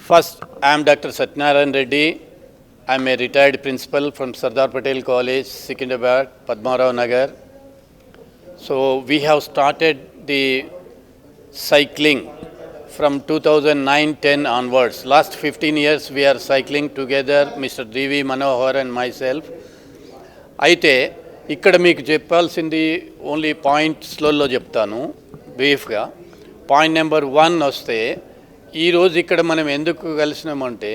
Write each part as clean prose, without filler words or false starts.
First, I am Dr. Satyanarayan Reddy. I am a retired principal from Sardar Patel College, Secunderabad, Padmarao Nagar. So we have started the cycling from 2009-10 onwards. Last 15 years we are cycling together, Mr. D.V. Manohar and myself. అయితే ఇక్కడ మీకు చెప్పాల్సింది only పాయింట్స్లలో చెప్తాను బ్రీఫ్గా. Point number 1 వస్తే ఈరోజు ఇక్కడ మనం ఎందుకు కలిసినామంటే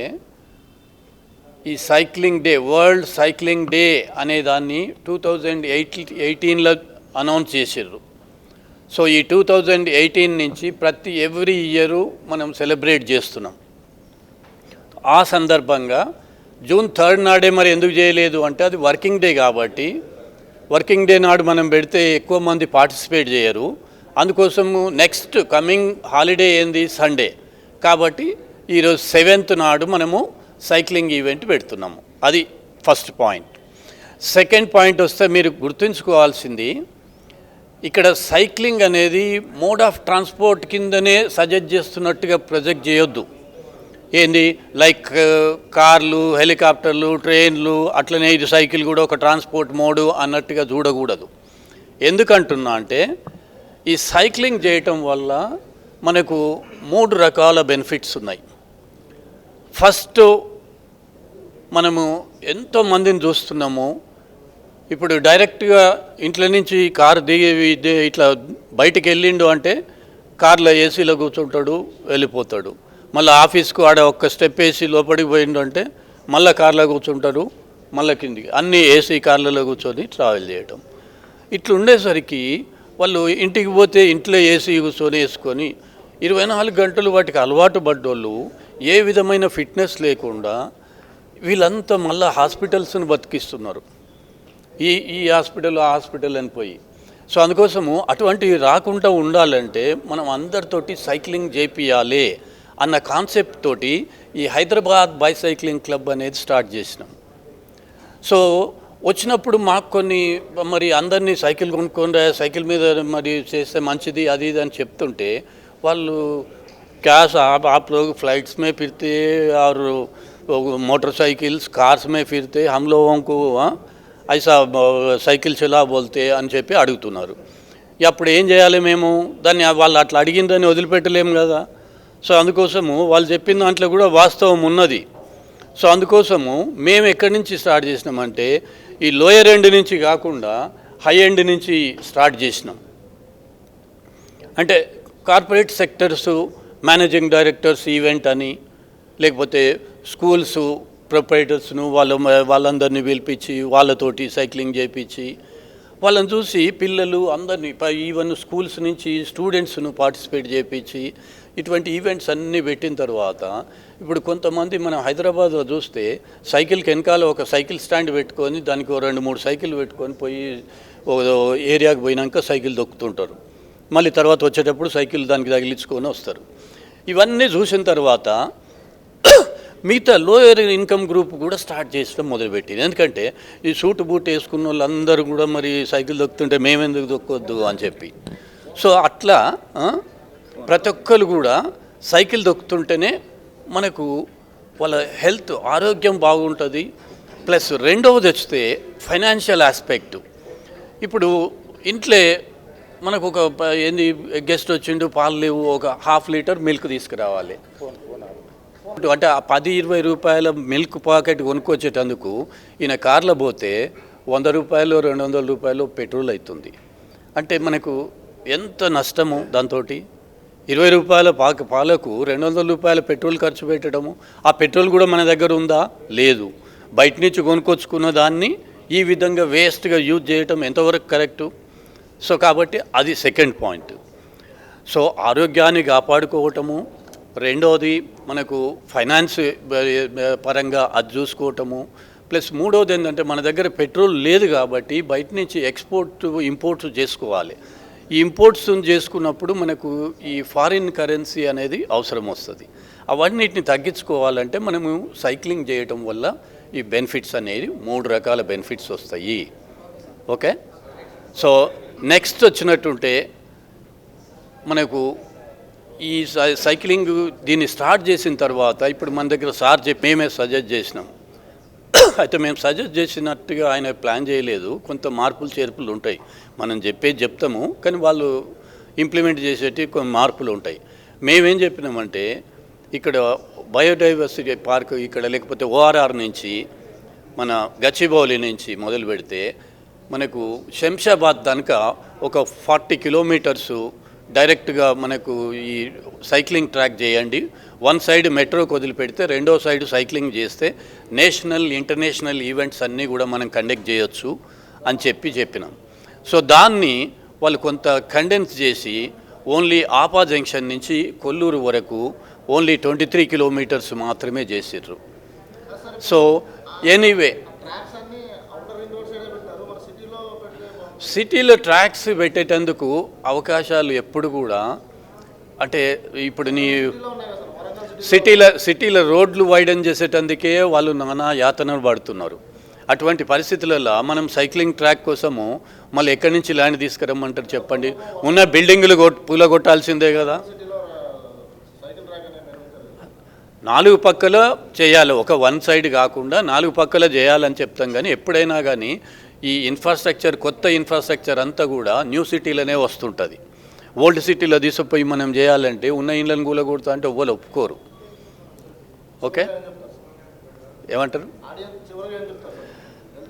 ఈ cycling day, world cycling day అనే దాన్ని 2018లో అనౌన్స్ చేసారు. సో ఈ 2018 నుంచి ప్రతి ఎవ్రీ ఇయరు మనం సెలబ్రేట్ చేస్తున్నాం. ఆ సందర్భంగా జూన్ 3 నాడే మరి ఎందుకు చేయలేదు అంటే అది వర్కింగ్ డే కాబట్టి, వర్కింగ్ డే నాడు మనం పెడితే ఎక్కువ మంది పార్టిసిపేట్ చేయరు. అందుకోసము నెక్స్ట్ కమింగ్ హాలిడే ఏంది సండే కాబట్టి ఈరోజు 7th నాడు మనము సైక్లింగ్ ఈవెంట్ పెడుతున్నాము. అది ఫస్ట్ పాయింట్. సెకండ్ పాయింట్ వస్తే మీరు గుర్తుంచుకోవాల్సింది, ఇక్కడ సైక్లింగ్ అనేది మోడ్ ఆఫ్ ట్రాన్స్పోర్ట్ కిందనే సజెస్ట్ చేస్తున్నట్టుగా ప్రొజెక్ట్ చేయొద్దు. ఏంది లైక్ కార్లు, హెలికాప్టర్లు, ట్రైన్లు, అట్లనే ఇది సైకిల్ కూడా ఒక ట్రాన్స్పోర్ట్ మోడు అన్నట్టుగా చూడకూడదు. ఎందుకంటున్నా అంటే ఈ సైక్లింగ్ చేయటం వల్ల మనకు 3 రకాల బెనిఫిట్స్ ఉన్నాయి. ఫస్ట్, మనము ఎంతోమందిని చూస్తున్నాము, ఇప్పుడు డైరెక్ట్గా ఇంట్లో నుంచి కారు దిగి ఇట్లా బయటికి వెళ్ళిండు అంటే కార్లో ఏసీలో కూర్చుంటాడు, వెళ్ళిపోతాడు. మళ్ళీ ఆఫీస్కు ఆడ ఒక్క స్టెప్ వేసి లోపలికి పోయిండు అంటే మళ్ళీ కార్లో కూర్చుంటారు, మళ్ళీ కిందికి అన్నీ ఏసీ కార్లలో కూర్చొని ట్రావెల్ చేయటం. ఇట్లా ఉండేసరికి వాళ్ళు ఇంటికి పోతే ఇంట్లో ఏసీ కూర్చొని వేసుకొని 24 గంటలు వాటికి అలవాటు పడ్డోళ్ళు ఏ విధమైన ఫిట్నెస్ లేకుండా వీళ్ళంతా మళ్ళీ హాస్పిటల్స్ని బతికిస్తున్నారు. ఈ హాస్పిటల్ ఆ హాస్పిటల్ అని పోయి. సో అందుకోసము అటువంటివి రాకుండా ఉండాలంటే మనం అందరితోటి సైక్లింగ్ చేపియాలి అన్న కాన్సెప్ట్ తోటి ఈ హైదరాబాద్ బైసైక్లింగ్ క్లబ్ అనేది స్టార్ట్ చేసినాం. సో వచ్చినప్పుడు మాకు కొన్ని మరి అందరినీ సైకిల్ కొనుక్కొని సైకిల్ మీద మరి చేస్తే మంచిది అది ఇది అని చెప్తుంటే వాళ్ళు క్యాష్ आप लोग फ्लाइट्स में फिरते और मोटरसाइकिल्स कार्स में फिरते हम लोगों को ऐसा సైకిల్ చలా బోల్తే అని చెప్పి అడుగుతున్నారు. అప్పుడు ఏం చేయాలి మేము? దాన్ని వాళ్ళు అట్లా అడిగిందని వదిలిపెట్టలేము కదా. సో అందుకోసము వాళ్ళు చెప్పిన దాంట్లో కూడా వాస్తవం ఉన్నది. సో అందుకోసము మేము ఎక్కడి నుంచి స్టార్ట్ చేసినామంటే ఈ లోయర్ ఎండ్ నుంచి కాకుండా హై ఎండ్ నుంచి స్టార్ట్ చేసినాం. అంటే corporate sectors, managing directors event అని, లేకపోతే స్కూల్స్ ప్రొపరేటర్స్ను వాళ్ళందరినీ పిలిపించి వాళ్ళతోటి సైక్లింగ్ చేయించి వాళ్ళని చూసి పిల్లలు అందరినీ ఈవెన్ స్కూల్స్ నుంచి స్టూడెంట్స్ను పార్టిసిపేట్ చేయించి ఇటువంటి ఈవెంట్స్ అన్నీ పెట్టిన తర్వాత ఇప్పుడు కొంతమంది మనం హైదరాబాద్లో చూస్తే సైకిల్కి వెనకాల ఒక సైకిల్ స్టాండ్ పెట్టుకొని దానికి 2-3 సైకిల్ పెట్టుకొని పోయి ఏరియాకి పోయినాక సైకిల్ దొక్కుతుంటారు. మళ్ళీ తర్వాత వచ్చేటప్పుడు సైకిల్ దానికి తగిలించుకొని వస్తారు. ఇవన్నీ చూసిన తర్వాత మిగతా లోయర్ ఇన్కమ్ గ్రూప్ కూడా స్టార్ట్ చేయడం మొదలుపెట్టింది. ఎందుకంటే ఈ సూట్ బూట్ వేసుకున్న వాళ్ళందరూ కూడా మరి సైకిల్ దొక్కుతుంటే మేమెందుకు దొక్కొద్దు అని చెప్పి. సో అట్లా ప్రతి ఒక్కరు కూడా సైకిల్ దొక్కుతుంటేనే మనకు వాళ్ళ హెల్త్ ఆరోగ్యం బాగుంటుంది. ప్లస్ రెండవది వస్తే ఫైనాన్షియల్ ఆస్పెక్ట్. ఇప్పుడు ఇంట్లో మనకు ఒక ఏంది గెస్ట్ వచ్చిండు, పాలు లేవు, ఒక ½ లీటర్ మిల్క్ తీసుకురావాలి అంటే ఆ 10-20 రూపాయల మిల్క్ ప్యాకెట్ కొనుక్కొచ్చేటందుకు ఈయన కార్లో పోతే 100 రూపాయలు 200 రూపాయలు పెట్రోల్ అవుతుంది. అంటే మనకు ఎంత నష్టము. దాంతో 20 రూపాయల పాలకు 200 రూపాయల పెట్రోల్ ఖర్చు పెట్టడము. ఆ పెట్రోల్ కూడా మన దగ్గర ఉందా? లేదు. బయట నుంచి కొనుక్కొచ్చుకున్న దాన్ని ఈ విధంగా వేస్ట్గా యూజ్ చేయటం ఎంతవరకు కరెక్టు? సో కాబట్టి అది సెకండ్ పాయింట్. సో ఆరోగ్యాన్ని కాపాడుకోవటము, రెండవది మనకు ఫైనాన్స్ పరంగా అది చూసుకోవటము, ప్లస్ మూడవది ఏంటంటే మన దగ్గర పెట్రోల్ లేదు కాబట్టి బయట నుంచి ఇంపోర్ట్స్ చేసుకోవాలి. ఈ ఇంపోర్ట్స్ చేసుకున్నప్పుడు మనకు ఈ ఫారిన్ కరెన్సీ అనేది అవసరం వస్తుంది. అవన్నిటిని తగ్గించుకోవాలంటే మనము సైక్లింగ్ చేయటం వల్ల ఈ బెనిఫిట్స్ అనేది 3 రకాల బెనిఫిట్స్ వస్తాయి. ఓకే. సో నెక్స్ట్ వచ్చినట్టుంటే మనకు ఈ సైక్లింగ్ దీన్ని స్టార్ట్ చేసిన తర్వాత ఇప్పుడు మన దగ్గర సార్ చెప్పి మేమే సజెస్ట్ చేసినాం. అయితే మేము సజెస్ట్ చేసినట్టుగా ఆయన ప్లాన్ చేయలేదు, కొంత మార్పులు చేర్పులు ఉంటాయి. మనం చెప్పేది చెప్తాము, కానీ వాళ్ళు ఇంప్లిమెంట్ చేసేటి కొన్ని మార్పులు ఉంటాయి. మేమేం చెప్పినామంటే ఇక్కడ బయోడైవర్సిటీ పార్క్ ఇక్కడ లేకపోతే ఓఆర్ఆర్ నుంచి మన గచ్చిబౌలి నుంచి మొదలు పెడితే మనకు శంషాబాద్ దానిక ఒక 40 కిలోమీటర్సు డైరెక్ట్గా మనకు ఈ సైక్లింగ్ ట్రాక్ చేయండి. వన్ సైడ్ మెట్రోకి వదిలిపెడితే రెండో సైడ్ సైక్లింగ్ చేస్తే నేషనల్ ఇంటర్నేషనల్ ఈవెంట్స్ అన్నీ కూడా మనం కండక్ట్ చేయొచ్చు అని చెప్పినాం. సో దాన్ని వాళ్ళు కొంత కండెన్స్ చేసి ఓన్లీ ఆపా జంక్షన్ నుంచి కొల్లూరు వరకు ఓన్లీ 23 కిలోమీటర్స్ మాత్రమే చేసిర్రు. సో ఎనీవే సిటీలో ట్రాక్స్ పెట్టేటందుకు అవకాశాలు ఎప్పుడు కూడా అంటే ఇప్పుడు నీ సిటీలో రోడ్లు వైడన్ చేసేటందుకే వాళ్ళు నానా యాతనలు పడుతున్నారు. అటువంటి పరిస్థితులలో మనం సైక్లింగ్ ట్రాక్ కోసము మళ్ళీ ఎక్కడి నుంచి ల్యాండ్ తీసుకురమ్మంటారు చెప్పండి? ఉన్న బిల్డింగులు పూలగొట్టాల్సిందే కదా. 4 పక్కల చేయాలి, ఒక వన్ సైడ్ కాకుండా 4 పక్కల చేయాలని చెప్తాం. కానీ ఎప్పుడైనా కానీ ఈ ఇన్ఫ్రాస్ట్రక్చర్ కొత్త ఇన్ఫ్రాస్ట్రక్చర్ అంతా కూడా న్యూ సిటీలోనే వస్తుంటుంది. ఓల్డ్ సిటీలో తీసుకుపోయి మనం చేయాలంటే ఉన్న ఇళ్ళను కూలగొడతా అంటే ఎవ్వరు ఒప్పుకోరు. ఓకే, ఏమంటారు?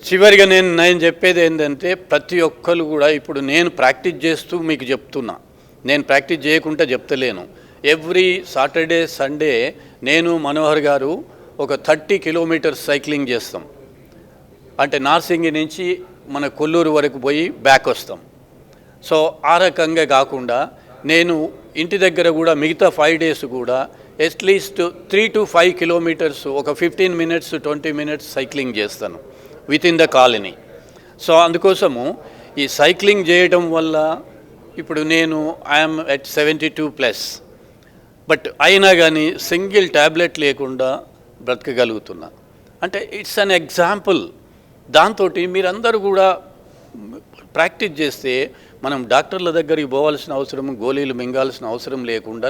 చివరిగా నేను చెప్పేది ఏంటంటే ప్రతి ఒక్కరు కూడా ఇప్పుడు నేను ప్రాక్టీస్ చేస్తూ మీకు చెప్తున్నా, నేను ప్రాక్టీస్ చేయకుండా చెప్తలేను. ఎవ్రీ సాటర్డే సండే నేను మనోహర్ గారు ఒక 30 కిలోమీటర్స్ సైక్లింగ్ చేస్తాం. అంటే నార్సింగి నుంచి మన కొల్లూరు వరకు పోయి బ్యాక్ వస్తాం. సో ఆ రకంగా కాకుండా నేను ఇంటి దగ్గర కూడా మిగతా 5 డేస్ కూడా అట్లీస్ట్ 3 to 5 కిలోమీటర్స్ ఒక 15 minutes 20 minutes సైక్లింగ్ చేస్తాను with in the colony. So అందుకోసము ఈ సైక్లింగ్ చేయడం వల్ల ఇప్పుడు నేను ఐఎమ్ at 72+, బట్ అయినా కానీ సింగిల్ ట్యాబ్లెట్ లేకుండా బ్రతకగలుగుతున్నా. అంటే ఇట్స్ అన్ ఎగ్జాంపుల్. దాంతో మీరందరూ కూడా ప్రాక్టీస్ చేస్తే మనం డాక్టర్ల దగ్గరికి పోవాల్సిన అవసరం, గోళీలు మింగాల్సిన అవసరం లేకుండా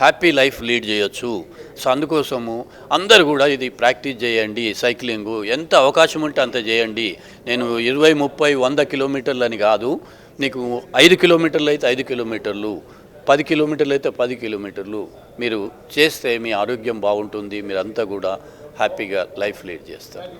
హ్యాపీ లైఫ్ లీడ్ చేయొచ్చు. సో అందుకోసము అందరూ కూడా ఇది ప్రాక్టీస్ చేయండి. సైక్లింగు ఎంత అవకాశం ఉంటే అంత చేయండి. నేను 20, 30, 100 కిలోమీటర్లు అని కాదు, నీకు 5 కిలోమీటర్లు అయితే 5 కిలోమీటర్లు, 10 కిలోమీటర్లు అయితే 10 కిలోమీటర్లు మీరు చేస్తే మీ ఆరోగ్యం బాగుంటుంది, మీరంతా కూడా హ్యాపీగా లైఫ్ లీడ్ చేస్తారు.